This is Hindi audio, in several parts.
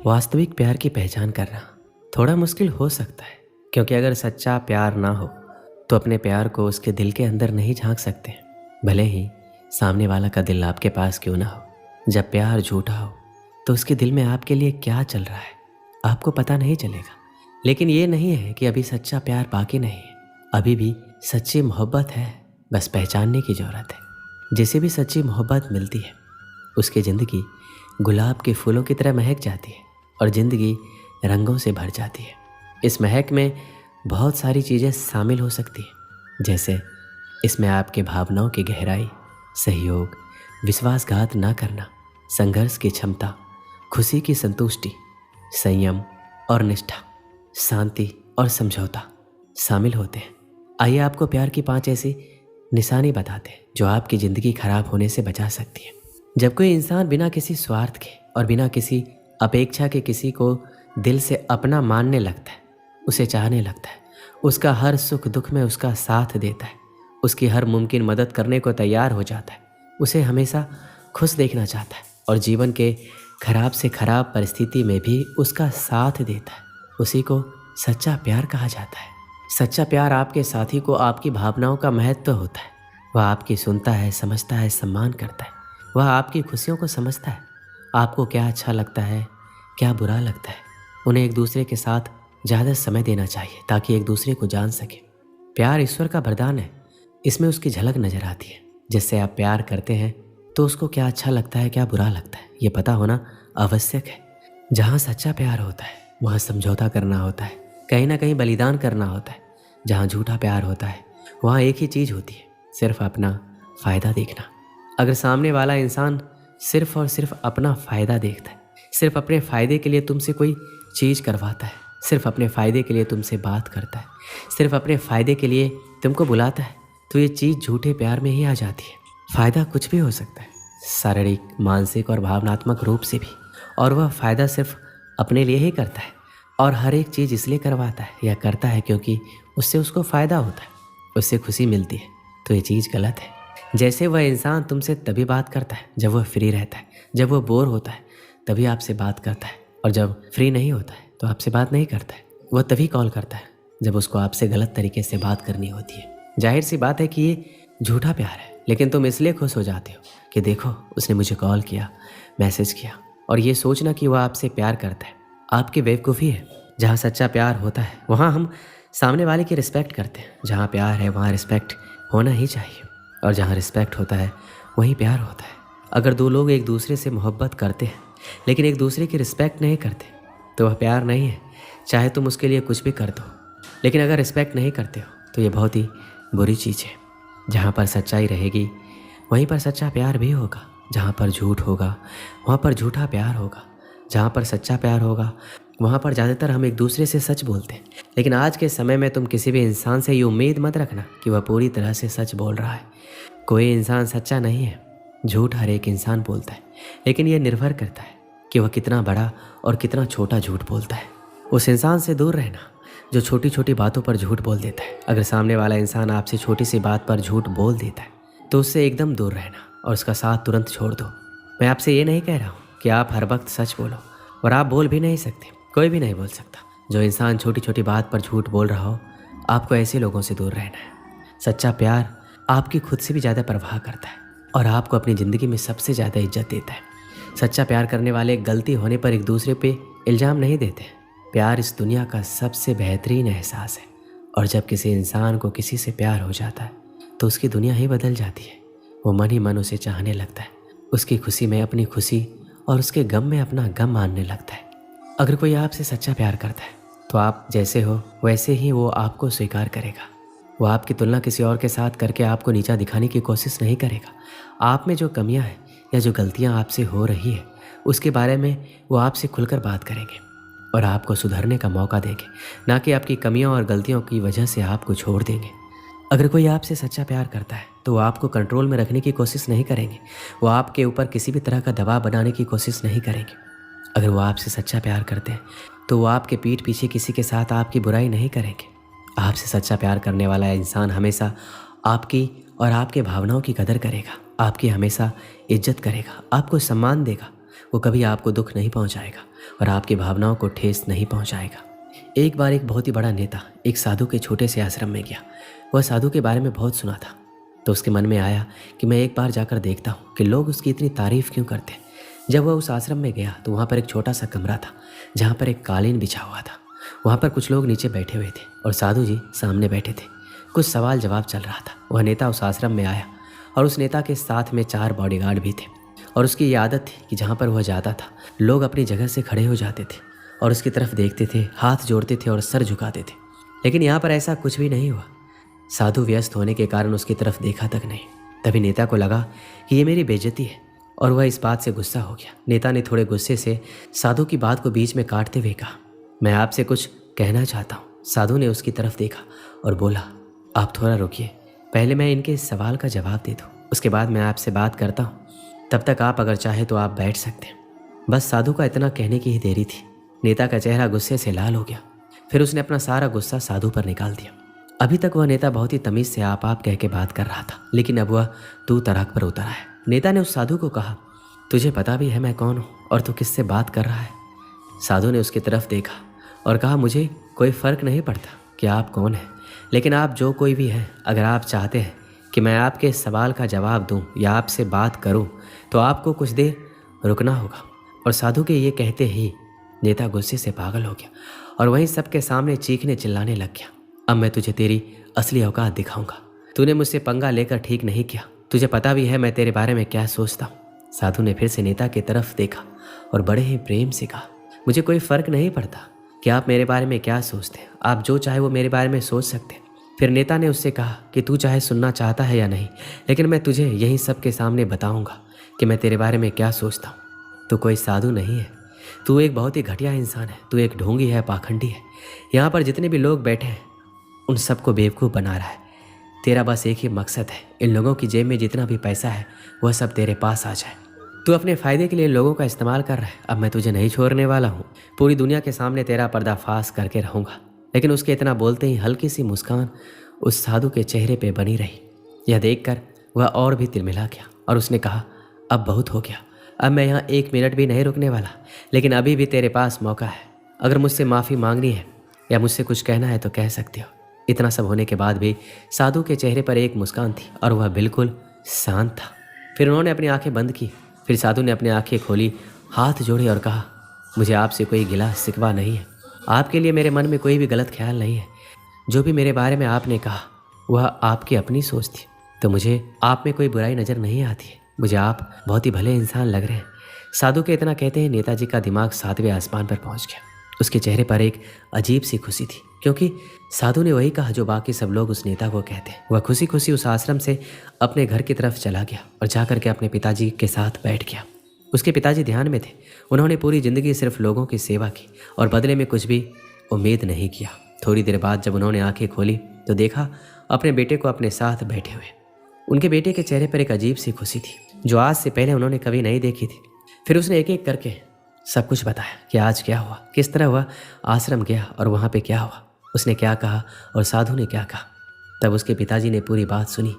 वास्तविक प्यार की पहचान करना थोड़ा मुश्किल हो सकता है, क्योंकि अगर सच्चा प्यार ना हो तो अपने प्यार को उसके दिल के अंदर नहीं झांक सकते। भले ही सामने वाला का दिल आपके पास क्यों ना हो, जब प्यार झूठा हो तो उसके दिल में आपके लिए क्या चल रहा है आपको पता नहीं चलेगा। लेकिन ये नहीं है कि अभी सच्चा प्यार बाकी नहीं है, अभी भी सच्ची मोहब्बत है, बस पहचानने की ज़रूरत है। जिसे भी सच्ची मोहब्बत मिलती है उसकी ज़िंदगी गुलाब के फूलों की तरह महक जाती है और ज़िंदगी रंगों से भर जाती है। इस महक में बहुत सारी चीज़ें शामिल हो सकती हैं, जैसे इसमें आपके भावनाओं की गहराई, सहयोग, विश्वासघात ना करना, संघर्ष की क्षमता, खुशी की संतुष्टि, संयम और निष्ठा, शांति और समझौता शामिल होते हैं। आइए आपको प्यार की 5 ऐसी निशानी बताते हैं जो आपकी ज़िंदगी खराब होने से बचा सकती है। जब कोई इंसान बिना किसी स्वार्थ के और बिना किसी अपेक्षा के किसी को दिल से अपना मानने लगता है, उसे चाहने लगता है, उसका हर सुख दुख में उसका साथ देता है, उसकी हर मुमकिन मदद करने को तैयार हो जाता है, उसे हमेशा खुश देखना चाहता है और जीवन के खराब से खराब परिस्थिति में भी उसका साथ देता है, उसी को सच्चा प्यार कहा जाता है। सच्चा प्यार आपके साथी को आपकी भावनाओं का महत्व होता है। वह आपकी सुनता है, समझता है, सम्मान करता है। वह आपकी खुशियों को समझता है, आपको क्या अच्छा लगता है, क्या बुरा लगता है। उन्हें एक दूसरे के साथ ज़्यादा समय देना चाहिए ताकि एक दूसरे को जान सके। प्यार ईश्वर का वरदान है, इसमें उसकी झलक नज़र आती है। जिससे आप प्यार करते हैं तो उसको क्या अच्छा लगता है, क्या बुरा लगता है, ये पता होना आवश्यक है। जहाँ सच्चा प्यार होता है वहाँ समझौता करना होता है, कहीं ना कहीं बलिदान करना होता है। जहाँ झूठा प्यार होता है वहाँ एक ही चीज़ होती है, सिर्फ अपना फ़ायदा देखना। अगर सामने वाला इंसान सिर्फ और सिर्फ अपना फ़ायदा देखता है, सिर्फ अपने फ़ायदे के लिए तुमसे कोई चीज़ करवाता है, सिर्फ अपने फ़ायदे के लिए तुमसे बात करता है, सिर्फ अपने फ़ायदे के लिए तुमको बुलाता है, तो ये चीज़ झूठे प्यार में ही आ जाती है। फ़ायदा कुछ भी हो सकता है, शारीरिक, मानसिक और भावनात्मक रूप से भी, और वह फ़ायदा सिर्फ अपने लिए ही करता है और हर एक चीज़ इसलिए करवाता है या करता है क्योंकि उससे उसको फ़ायदा होता है, उससे खुशी मिलती है। तो ये चीज़ गलत है। जैसे वह इंसान तुमसे तभी बात करता है जब वह फ्री रहता है, जब वह बोर होता है तभी आपसे बात करता है, और जब फ्री नहीं होता है तो आपसे बात नहीं करता है। वह तभी कॉल करता है जब उसको आपसे गलत तरीके से बात करनी होती है। जाहिर सी बात है कि ये झूठा प्यार है, लेकिन तुम इसलिए खुश हो जाते हो कि देखो उसने मुझे कॉल किया, मैसेज किया, और ये सोचना कि वह आपसे प्यार करता है आपकी बेवकूफ़ी है। जहाँ सच्चा प्यार होता है वहाँ हम सामने वाले की रिस्पेक्ट करते हैं। जहाँ प्यार है वहाँ रिस्पेक्ट होना ही चाहिए, और जहाँ रिस्पेक्ट होता है वहीं प्यार होता है। अगर दो लोग एक दूसरे से मोहब्बत करते हैं लेकिन एक दूसरे की रिस्पेक्ट नहीं करते तो वह प्यार नहीं है, चाहे तुम उसके लिए कुछ भी कर दो। लेकिन अगर रिस्पेक्ट नहीं करते हो तो ये बहुत ही बुरी चीज़ है। जहाँ पर सच्चाई रहेगी वहीं पर सच्चा प्यार भी होगा, जहाँ पर झूठ होगा वहाँ पर झूठा प्यार होगा। जहाँ पर सच्चा प्यार होगा वहाँ पर ज़्यादातर हम एक दूसरे से सच बोलते हैं, लेकिन आज के समय में तुम किसी भी इंसान से ये उम्मीद मत रखना कि वह पूरी तरह से सच बोल रहा है। कोई इंसान सच्चा नहीं है, झूठ हर एक इंसान बोलता है, लेकिन यह निर्भर करता है कि वह कितना बड़ा और कितना छोटा झूठ बोलता है। उस इंसान से दूर रहना जो छोटी छोटी बातों पर झूठ बोल देता है। अगर सामने वाला इंसान आपसे छोटी सी बात पर झूठ बोल देता है तो उससे एकदम दूर रहना और उसका साथ तुरंत छोड़ दो। मैं आपसे ये नहीं कह रहा हूँ कि आप हर वक्त सच बोलो, और आप बोल भी नहीं सकते, कोई भी नहीं बोल सकता। जो इंसान छोटी छोटी बात पर झूठ बोल रहा हो, आपको ऐसे लोगों से दूर रहना है। सच्चा प्यार आपकी खुद से भी ज़्यादा परवाह करता है और आपको अपनी ज़िंदगी में सबसे ज़्यादा इज्जत देता है। सच्चा प्यार करने वाले गलती होने पर एक दूसरे पे इल्ज़ाम नहीं देते। प्यार इस दुनिया का सबसे बेहतरीन एहसास है, और जब किसी इंसान को किसी से प्यार हो जाता है तो उसकी दुनिया ही बदल जाती है। वो मन ही मन उसे चाहने लगता है, उसकी खुशी में अपनी खुशी और उसके गम में अपना गम मानने लगता है। अगर कोई आपसे सच्चा प्यार करता है तो आप जैसे हो वैसे ही वो आपको स्वीकार करेगा। वो आपकी तुलना किसी और के साथ करके आपको नीचा दिखाने की कोशिश नहीं करेगा। आप में जो कमियां हैं या जो गलतियां आपसे हो रही है उसके बारे में वो आपसे खुलकर बात करेंगे और आपको सुधरने का मौका देंगे, ना कि आपकी कमियों और गलतियों की वजह से आपको छोड़ देंगे। अगर कोई आपसे सच्चा प्यार करता है तो वो आपको कंट्रोल में रखने की कोशिश नहीं करेंगे, वो आपके ऊपर किसी भी तरह का दबाव बनाने की कोशिश नहीं करेंगे। अगर वो आपसे सच्चा प्यार करते हैं तो वो आपके पीठ पीछे किसी के साथ आपकी बुराई नहीं करेंगे। आपसे सच्चा प्यार करने वाला इंसान हमेशा आपकी और आपके भावनाओं की कदर करेगा, आपकी हमेशा इज्जत करेगा, आपको सम्मान देगा, वो कभी आपको दुख नहीं पहुंचाएगा और आपकी भावनाओं को ठेस नहीं पहुंचाएगा। एक बार एक बहुत ही बड़ा नेता एक साधु के छोटे से आश्रम में गया। वह साधु के बारे में बहुत सुना था, तो उसके मन में आया कि मैं एक बार जाकर देखता हूँ कि लोग उसकी इतनी तारीफ क्यों करते हैं। जब वह उस आश्रम में गया तो वहाँ पर एक छोटा सा कमरा था जहाँ पर एक कालीन बिछा हुआ था। वहाँ पर कुछ लोग नीचे बैठे हुए थे और साधु जी सामने बैठे थे। कुछ सवाल जवाब चल रहा था। वह नेता उस आश्रम में आया और उस नेता के साथ में 4 बॉडीगार्ड भी थे और उसकी ये आदत थी कि जहाँ पर वह जाता था लोग अपनी जगह से खड़े हो जाते थे और उसकी तरफ देखते थे, हाथ जोड़ते थे और सर झुकाते थे। लेकिन यहाँ पर ऐसा कुछ भी नहीं हुआ। साधु व्यस्त होने के कारण उसकी तरफ देखा तक नहीं। तभी नेता को लगा कि ये मेरी बेइज्जती है और वह इस बात से गुस्सा हो गया। नेता ने थोड़े गुस्से से साधु की बात को बीच में काटते हुए कहा, मैं आपसे कुछ कहना चाहता हूँ। साधु ने उसकी तरफ देखा और बोला, आप थोड़ा रुकिए, पहले मैं इनके इस सवाल का जवाब दे दूँ, उसके बाद मैं आपसे बात करता हूँ। तब तक आप अगर चाहे तो आप बैठ सकते हैं। बस साधु का इतना कहने की ही देरी थी। नेता का चेहरा गुस्से से लाल हो गया। फिर उसने अपना सारा गुस्सा साधु पर निकाल दिया। अभी तक वह नेता बहुत ही तमीज से आप कह के बात कर रहा था, लेकिन अब वह तू तड़ाक पर उतर आया। नेता ने उस साधु को कहा, तुझे पता भी है मैं कौन हूँ और तू किससे बात कर रहा है? साधु ने उसकी तरफ देखा और कहा, मुझे कोई फ़र्क नहीं पड़ता कि आप कौन हैं, लेकिन आप जो कोई भी हैं, अगर आप चाहते हैं कि मैं आपके सवाल का जवाब दूं या आपसे बात करूं तो आपको कुछ देर रुकना होगा। और साधु के ये कहते ही नेता गुस्से से पागल हो गया और वहीं सबके सामने चीखने चिल्लाने लग गया, अब मैं तुझे तेरी असली औकात दिखाऊंगा। तूने मुझसे पंगा लेकर ठीक नहीं किया, तुझे पता भी है मैं तेरे बारे में क्या सोचता हूँ। साधु ने फिर से नेता की तरफ देखा और बड़े ही प्रेम से कहा, मुझे कोई फ़र्क नहीं पड़ता कि आप मेरे बारे में क्या सोचते हैं, आप जो चाहे वो मेरे बारे में सोच सकते हैं। फिर नेता ने उससे कहा कि तू चाहे सुनना चाहता है या नहीं, लेकिन मैं तुझे यहीं सबके सामने बताऊंगा कि मैं तेरे बारे में क्या सोचता हूँ। तू कोई साधु नहीं है, तू एक बहुत ही घटिया इंसान है, तू एक ढोंगी है, पाखंडी है। यहाँ पर जितने भी लोग बैठे हैं उन सबको बेवकूफ़ बना रहा है। तेरा बस एक ही मकसद है, इन लोगों की जेब में जितना भी पैसा है वह सब तेरे पास आ जाए। तू अपने फ़ायदे के लिए इन लोगों का इस्तेमाल कर रहा है। अब मैं तुझे नहीं छोड़ने वाला हूँ, पूरी दुनिया के सामने तेरा पर्दाफाश करके रहूँगा। लेकिन उसके इतना बोलते ही हल्की सी मुस्कान उस साधु के चेहरे पे बनी रही। यह देखकर वह और भी तिलमिला गया और उसने कहा, अब बहुत हो गया, अब मैं यहाँ 1 मिनट भी नहीं रुकने वाला, लेकिन अभी भी तेरे पास मौका है। अगर मुझसे माफ़ी मांगनी है या मुझसे कुछ कहना है तो कह सकते हो। इतना सब होने के बाद भी साधु के चेहरे पर एक मुस्कान थी और वह बिल्कुल शांत था। फिर उन्होंने अपनी आंखें बंद की। फिर साधु ने अपनी आंखें खोली, हाथ जोड़े और कहा, मुझे आपसे कोई गिला शिकवा नहीं है, आपके लिए मेरे मन में कोई भी गलत ख्याल नहीं है। जो भी मेरे बारे में आपने कहा वह आपकी अपनी सोच थी, तो मुझे आप में कोई बुराई नज़र नहीं आती है। मुझे आप बहुत ही भले इंसान लग रहे हैं। साधु के इतना कहते ही नेताजी का दिमाग 7वें आसमान पर पहुंच गया। उसके चेहरे पर एक अजीब सी खुशी थी, क्योंकि साधु ने वही कहा जो बाकी सब लोग उस नेता को कहते हैं। वह खुशी खुशी उस आश्रम से अपने घर की तरफ चला गया और जाकर के अपने पिताजी के साथ बैठ गया। उसके पिताजी ध्यान में थे। उन्होंने पूरी ज़िंदगी सिर्फ लोगों की सेवा की और बदले में कुछ भी उम्मीद नहीं किया। थोड़ी देर बाद जब उन्होंने आंखें खोली तो देखा अपने बेटे को अपने साथ बैठे हुए। उनके बेटे के चेहरे पर एक अजीब सी खुशी थी जो आज से पहले उन्होंने कभी नहीं देखी थी। फिर उसने एक एक करके सब कुछ बताया कि आज क्या हुआ, किस तरह वह आश्रम गया और वहाँ पे क्या हुआ, उसने क्या कहा और साधु ने क्या कहा। तब उसके पिताजी ने पूरी बात सुनी,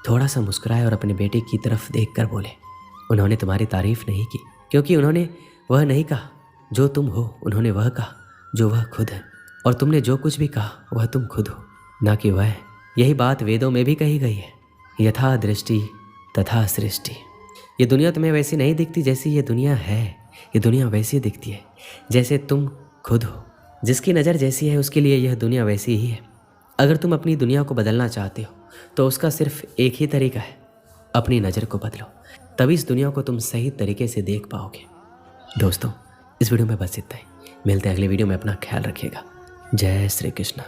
थोड़ा सा मुस्कुराए और अपने बेटे की तरफ देखकर बोले, उन्होंने तुम्हारी तारीफ नहीं की, क्योंकि उन्होंने वह नहीं कहा जो तुम हो, उन्होंने वह कहा जो वह खुद है, और तुमने जो कुछ भी कहा वह तुम खुद हो, ना कि वह है। यही बात वेदों में भी कही गई है, यथा दृष्टि तथा सृष्टि। ये दुनिया तुम्हें वैसी नहीं दिखती जैसी ये दुनिया है, ये दुनिया वैसी दिखती है जैसे तुम खुद हो। जिसकी नज़र जैसी है उसके लिए यह दुनिया वैसी ही है। अगर तुम अपनी दुनिया को बदलना चाहते हो तो उसका सिर्फ एक ही तरीका है, अपनी नज़र को बदलो, तभी इस दुनिया को तुम सही तरीके से देख पाओगे। दोस्तों, इस वीडियो में बस इतना ही। मिलते हैं अगले वीडियो में। अपना ख्याल रखिएगा। जय श्री कृष्ण।